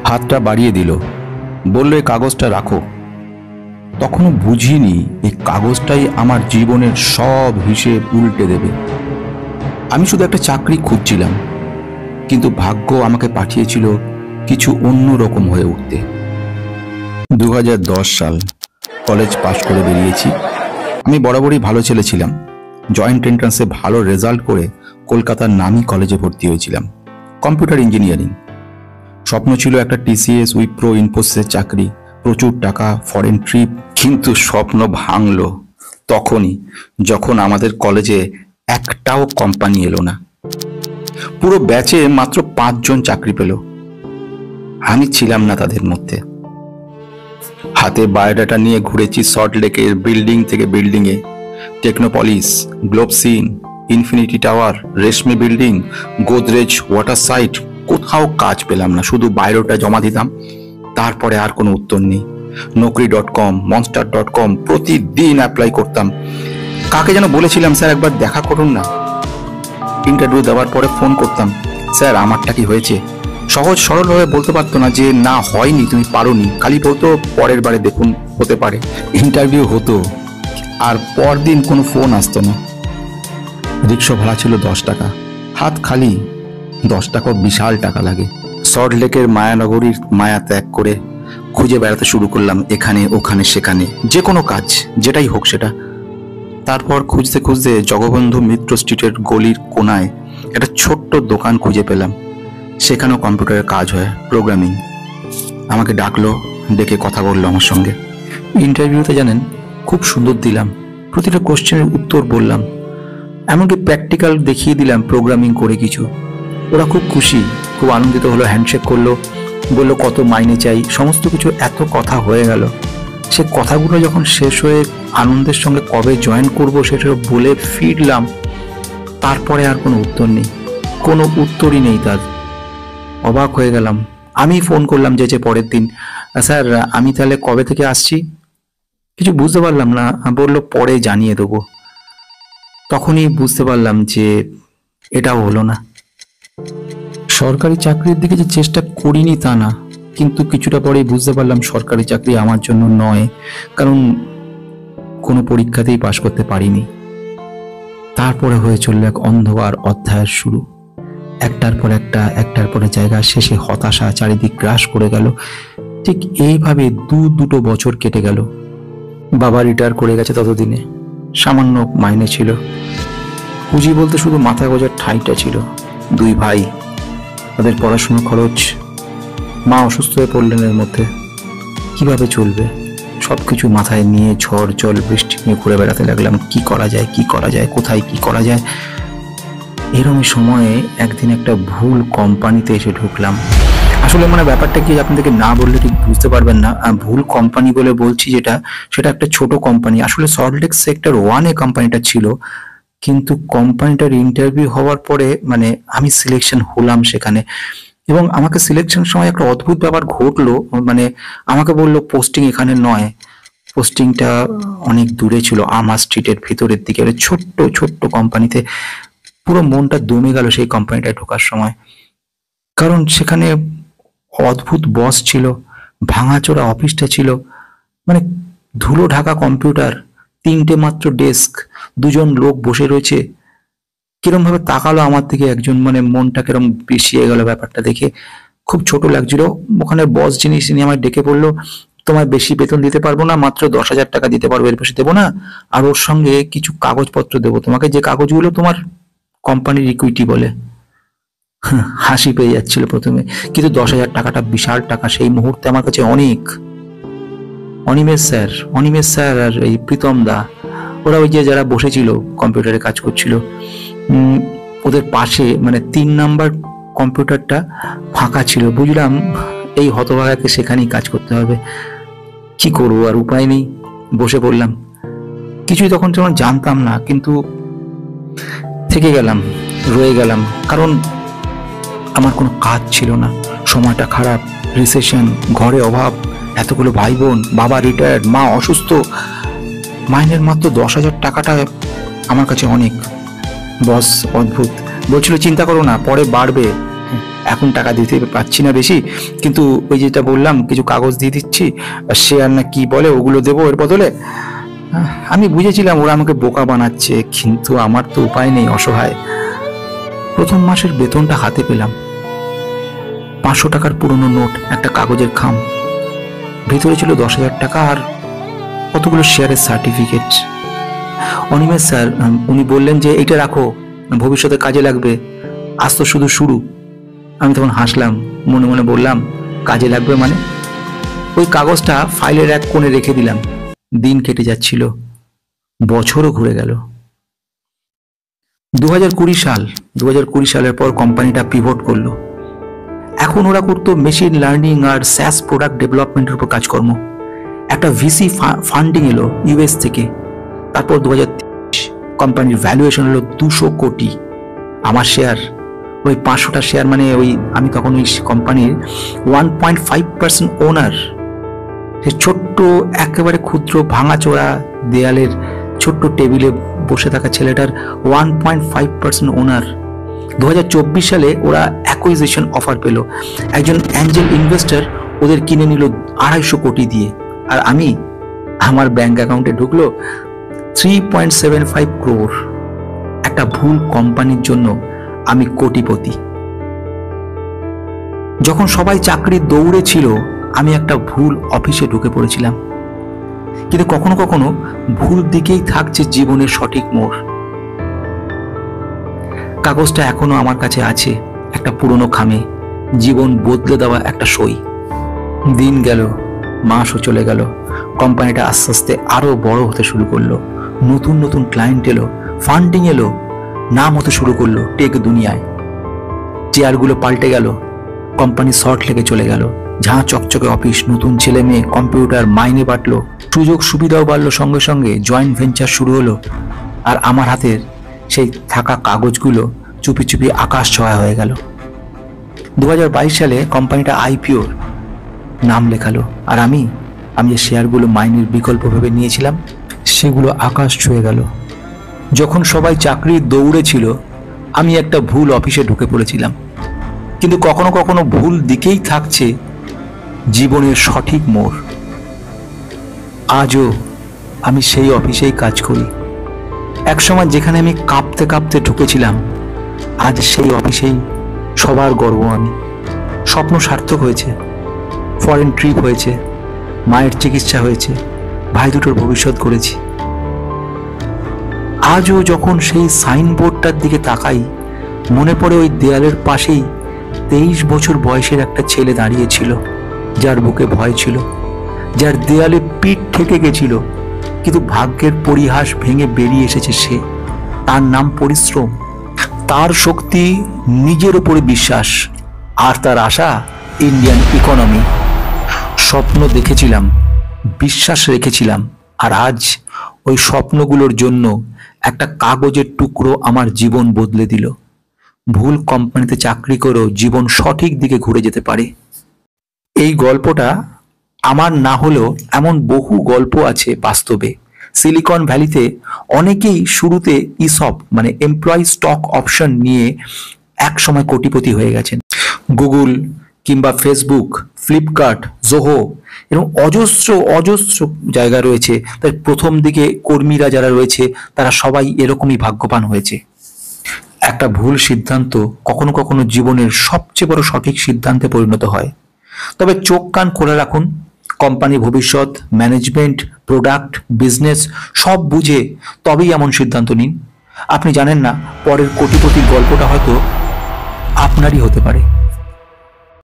হাতটা বাড়িয়ে দিল, বলল এই কাগজটা রাখো। তখনও বুঝিনি এই কাগজটাই আমার জীবনের সব হিসেব উল্টে দেবে। আমি শুধু একটা চাকরি খুঁজছিলাম, কিন্তু ভাগ্য আমাকে পাঠিয়েছিল কিছু অন্যরকম হয়ে উঠতে। 2010 সাল, কলেজ পাশ করে বেরিয়েছি। আমি বরাবরই ভালো ছেলে ছিলাম। জয়েন্ট এন্ট্রান্সে ভালো রেজাল্ট করে কলকাতার নামী কলেজে ভর্তি হয়েছিলাম, কম্পিউটার ইঞ্জিনিয়ারিং। স্বপ্ন ছিল একটা টিসিএস, উইপ্রো, ইনফোসিসের চাকরি, প্রচুর টাকা, ফরেন ট্রিপ। কিন্তু স্বপ্ন ভাঙল তখনই যখন আমাদের কলেজে একটাও কোম্পানি এলো না। পুরো ব্যাচে মাত্র 5 জন চাকরি পেল, আমি ছিলাম না তাদের মধ্যে। হাতে বায়োডাটা নিয়ে ঘুরেছি সল্টলেকের বিল্ডিং থেকে বিল্ডিংয়ে, টেকনোপলিস, গ্লোবসিন, ইনফিনিটি টাওয়ার, রেশমি বিল্ডিং, গোদরেজ, ওয়াটার সাইট। কোথাও কাজ পেলাম না, শুধু বায়োডাটা জমা দিতাম, তারপরে আর কোনো উত্তর নেই। Naukri.com, monster.com প্রতিদিন অ্যাপ্লাই করতাম। কাকে যেন বলেছিলাম, স্যার একবার দেখা করুন না। ইন্টারভিউ দেওয়ার পরে ফোন করতাম, স্যার আমারটা কি হয়েছে? সহজ সরলভাবে বলতে পারতো না যে না হয়নি, তুমি পারোনি, খালি বলতো পরের বারে দেখুন, হতে পারে। ইন্টারভিউ হতো আর পরদিন কোনো ফোন আসতো না। রিক্সা ভাড়া ছিল 10 টাকা, হাত খালি। 10 টাকা বিশাল টাকা লাগে। সল্টলেকের মায়ানগরীর মায়া ত্যাগ করে খুঁজে বেড়াতে শুরু করলাম, এখানে ওখানে সেখানে, যে কোনো কাজ, যেটাই হোক সেটা। তারপর খুঁজতে খুঁজতে জগবন্ধু মিত্র স্ট্রিটের গলির কোনায় একটা ছোট্ট দোকান খুঁজে পেলাম। সেখানেও কম্পিউটারের কাজ হয়, প্রোগ্রামিং। আমাকে ডাকলো, ডেকে কথা বললো আমার সঙ্গে। ইন্টারভিউতে জানেন খুব সুন্দর দিলাম, প্রতিটা কোশ্চেনের উত্তর বললাম, এমনকি প্র্যাকটিক্যাল দেখিয়ে দিলাম প্রোগ্রামিং করে কিছু। ওরা খুব খুশি, খুব আনন্দিত হলো, হ্যান্ডশেক করলো, বললো কত মাইনে চাই, সমস্ত কিছু। এত কথা হয়ে গেল। সে কথাগুলো যখন শেষ হয়ে আনন্দের সঙ্গে কবে জয়েন করব সেটা বলে ফিরলাম, তারপরে আর কোনো উত্তর নেই, কোনো উত্তরই নেই তার। অবাক হয়ে গেলাম। আমি ফোন করলাম যে পরের দিন, স্যার আমি তাহলে কবে থেকে আসছি? কিছু বুঝতে পারলাম না, বললো পরে জানিয়ে দেবো। তখনই বুঝতে পারলাম যে এটাও হলো না। সরকারি চাকরির দিকে যে চেষ্টা করিনি তা না, কিন্তু কিছুটা পরেই বুঝতে পারলাম সরকারি চাকরি আমার জন্য নয়, কারণ কোনো পরীক্ষাতেই পাশ করতে পারিনি। তারপরে হয়ে চলল এক অন্ধকার অধ্যায়ের শুরু। একটার পর একটা, একটার পরে জায়গা, শেষে হতাশা চারিদিক গ্রাস করে গেল। ঠিক এইভাবে দুটো বছর কেটে গেল। বাবা রিটায়ার করে গেছে ততদিনে, সামান্য মাইনে ছিল, পুঁজি বলতে শুধু মাথা গোজার ঠাঁইটা ছিল। 2 ভাই, তাদের পড়াশোনার খরচ। মা অসুস্থ হয়ে পড়লেন এর মধ্যে, কিভাবে চলবে? সবকিছু মাথায় নিয়ে ঝড় জল বৃষ্টি নিয়ে ঘুরে বেড়াতে লাগলাম, কি করা যায়, কি করা যায়, কোথায় কি করা যায়। এরকমই সময়ে একদিন একটা ভুল কোম্পানিতে এসে ঢুকলাম। আসলে ব্যাপারটা কি আপনাদেরকে না বললে ঠিক বুঝতে পারবেন না। ভুল কোম্পানি বলে বলছি যেটা, সেটা একটা ছোট কোম্পানি। আসলে সল্টলেক সেক্টর 1-এ কোম্পানিটা ছিল, কিন্তু কোম্পানিটার ইন্টারভিউ হওয়ার পরে আমি সিলেকশন হলাম সেখানে। এবং আমাকে সিলেকশন সময় একটা অদ্ভুত ব্যাপার ঘটলো। আমাকে বললো পোস্টিং এখানে নয়, পোস্টিংটা অনেক দূরে ছিল, আমা স্ট্রিটের ভিতরের দিকে, ছোট্ট ছোট্ট কোম্পানিতে। পুরো মনটা দমে গেল সেই কোম্পানিটায় ঢোকার সময়, কারণ সেখানে অদ্ভুত বস ছিল, ভাঙাচোরা অফিসটা ছিল, ধুলো ঢাকা কম্পিউটার, 3টে মাত্র ডেস্ক, 2 জন লোক বসে রয়েছে। কিরম ভাবে তাকালো আমার দিকে একজন, মনটা কিরম পিছিয়ে গেল ব্যাপারটা দেখে, খুব ছোট লাগছিল। ওখানে বস যিনি আমায় ডেকে বললো, তোমায় বেশি বেতন দিতে পারবো না, মাত্র 10,000 টাকা দিতে পারবো, এর বেশি দেবো না, আর ওর সঙ্গে কিছু কাগজপত্র দেবো তোমাকে, যে কাগজগুলো তোমার কোম্পানির ইকুইটি বলে। হাসি পেয়ে যাচ্ছিল প্রথমে, কিন্তু 10,000 টাকাটা বিশাল টাকা সেই মুহূর্তে আমার কাছে অনেক। অনিমেষ স্যার আর এই প্রীতম দা, ওরা ওই যে যারা বসেছিল কম্পিউটারে কাজ করছিল, ওদের পাশে 3 নাম্বার কম্পিউটারটা ফাঁকা ছিল। বুঝলাম এই হতভাগাকে সেখানেই কাজ করতে হবে। কি করবো, আর উপায় নেই, বসে পড়লাম। কিছুই তখন জানতাম না, কিন্তু থেকে গেলাম, রয়ে গেলাম, কারণ আমার কোনো কাজ ছিল না। সময়টা খারাপ, রিসেশন, ঘরে অভাব, এতগুলো ভাই বোন, বাবা রিটায়ার্ড, মা অসুস্থ। মাইনের মাত্র 10,000 টাকাটা আমার কাছে অনেক। বস অদ্ভুত, বলছিল চিন্তা করো না, পরে বাড়বে, এখন টাকা দিতে পারছি না বেশি, কিন্তু ওই যেটা বললাম কিছু কাগজ দিয়ে দিচ্ছি, শেয়ার না কি বলে ওগুলো দেবো এর বদলে। আমি বুঝেছিলাম ওরা আমাকে বোকা বানাচ্ছে, কিন্তু আমার তো উপায় নেই, অসহায়। প্রথম মাসের বেতনটা হাতে পেলাম। 500 টাকার পুরনো নোট, একটা কাগজের খাম, ভেতরে ছিল 10,000 টাকা আর কতগুলো শেয়ারের সার্টিফিকেট। অনিমেষ স্যার উনি বললেন যে এটা রাখো, ভবিষ্যতে কাজে লাগবে, আজ তো শুধু শুরু। আমি তখন হাসলাম, মনে মনে বললাম কাজে লাগবে মানে? ওই কাগজটা ফাইলের এক কোণে রেখে দিলাম। দিন কেটে যাচ্ছিল, বছরও ঘুরে গেল। 2020 সালের পর কোম্পানিটা পিভট করলো। এখন ওরা করতো মেশিন লার্নিং আর স্যাস প্রোডাক্ট ডেভেলপমেন্টের উপর কাজকর্ম। একটা ভিসি ফান্ডিং এলো ইউএস থেকে। তারপর 2023 কোম্পানির ভ্যালুয়েশন হলো 200 কোটি। আমার শেয়ার, ওই 500টা শেয়ার, মানে ওই আমি তখন ওই কোম্পানির 1.5% ওনার। সে ছোট্ট একেবারে ক্ষুদ্র ভাঙাচোরা দেয়ালের ছোট্ট টেবিলে বসে থাকা ছেলেটার 1.5% ওনার। 2024 সালে ওরা অ্যাকুইজিশন অফার পেল। একজন অ্যাঞ্জেল ইনভেস্টর ওদের কিনে নিল 250 কোটি দিয়ে। আর আমার ব্যাংক অ্যাকাউন্টে ঢুকলো 3.75 crore। একটা ভুল কোম্পানির জন্য আমি কোটিপতি। যখন সবাই চাকরির দৌড়ে ছিল, আমি একটা ভুল অফিসে ঢুকে পড়েছিলাম। কিন্তু কখনো কখনো ভুল দিকেই থাকছে জীবনের সঠিক মোড়। কাগজটা এখনো আমার কাছে আছে, একটা পুরনো খামে, জীবন বদলে দেওয়া একটা সই। দিন গেল, মাসও চলে গেল, কোম্পানিটা আস্তে আস্তে আরো বড় হতে শুরু করলো। নতুন নতুন ক্লায়েন্ট এলো, ফান্ডিং এলো, নাম হতে শুরু করলো টেক দুনিয়ায়। চেয়ারগুলো পাল্টে গেল, কোম্পানি শর্ট লেগে চলে গেল। ঝাঁ চকচকে অফিস, নতুন ছেলে মেয়ে, কম্পিউটার, মাইনে বাড়লো, সুযোগ সুবিধাও বাড়লো, সঙ্গে সঙ্গে জয়েন্ট ভেঞ্চার শুরু হলো। আর আমার হাতের সেই থাকা কাগজগুলো চুপি চুপি আকাশ ছোঁয়া হয়ে গেল। 2022 সালে কোম্পানিটা আইপিওর নাম লেখালো। আর আমি যে শেয়ারগুলো মাইনের বিকল্প ভেবে নিয়েছিলাম, সেগুলো আকাশ ছুঁয়ে গেল। যখন সবাই চাকরির দৌড়ে ছিল, আমি একটা ভুল অফিসে ঢুকে পড়েছিলাম। কিন্তু কখনো কখনো ভুল দিকেই থাকছে জীবনের সঠিক মোড়। আজও আমি সেই অফিসেই কাজ করি। একসময় যেখানে আমি কাঁপতে কাঁপতে ঢুকেছিলাম, আজ সেই অফিসেই সবার গর্ব আমি। স্বপ্ন সার্থক হয়েছে, ফরেন ট্রিপ হয়েছে, মায়ের চিকিৎসা হয়েছে, ভাই দুটোর ভবিষ্যৎ করেছি। আজও যখন সেই সাইনবোর্ডটার দিকে তাকাই, মনে পড়ে ওই দেয়ালের পাশেই 23 বছর বয়সের একটা ছেলে দাঁড়িয়েছিল, যার বুকে ভয় ছিল, যার দেয়ালে পিঠ ঠেকে গেছিল, কিন্তু ভাগ্যের পরিহাস ভেঙে বেরিয়ে এসেছে সে। তার নাম পরিশ্রম, তার শক্তি নিজের উপরে বিশ্বাস, আর তার আশা ইন্ডিয়ান ইকোনমি। স্বপ্ন দেখেছিলাম, বিশ্বাস রেখেছিলাম, আর আজ ওই স্বপ্নগুলোর জন্য একটা কাগজের টুকরো আমার জীবন বদলে দিল। ভুল কোম্পানিতে চাকরি করেও জীবন সঠিক দিকে ঘুরে যেতে পারে। এই গল্পটা আমার না হলেও এমন বহু গল্প আছে বাস্তবে। সিলিকন ভ্যালিতে অনেকেই শুরুতে ইসপ মানে এমপ্লয়ি স্টক অপশন নিয়ে এক সময় কোটিপতি হয়ে গেছেন। গুগল কিংবা ফেসবুক, ফ্লিপকার্ট, জোহো এরকম অজস্র জায়গা রয়েছে। তাই প্রথম দিকে কর্মীরা যারা রয়েছে তারা সবাই এরকমই ভাগ্যবান হয়েছে। একটা ভুল সিদ্ধান্ত কখনো কখনো জীবনের সবচেয়ে বড় সঠিক সিদ্ধান্তে পরিণত হয়। তবে চোখ কান খোলা রাখুন, কোম্পানি ভবিষ্যৎ, ম্যানেজমেন্ট, প্রোডাক্ট, বিজনেস সব বুঝে তবেই এমন সিদ্ধান্ত নিন। আপনি জানেন না, পরের কোটিপতির গল্পটা হয়তো আপনারই হতে পারে।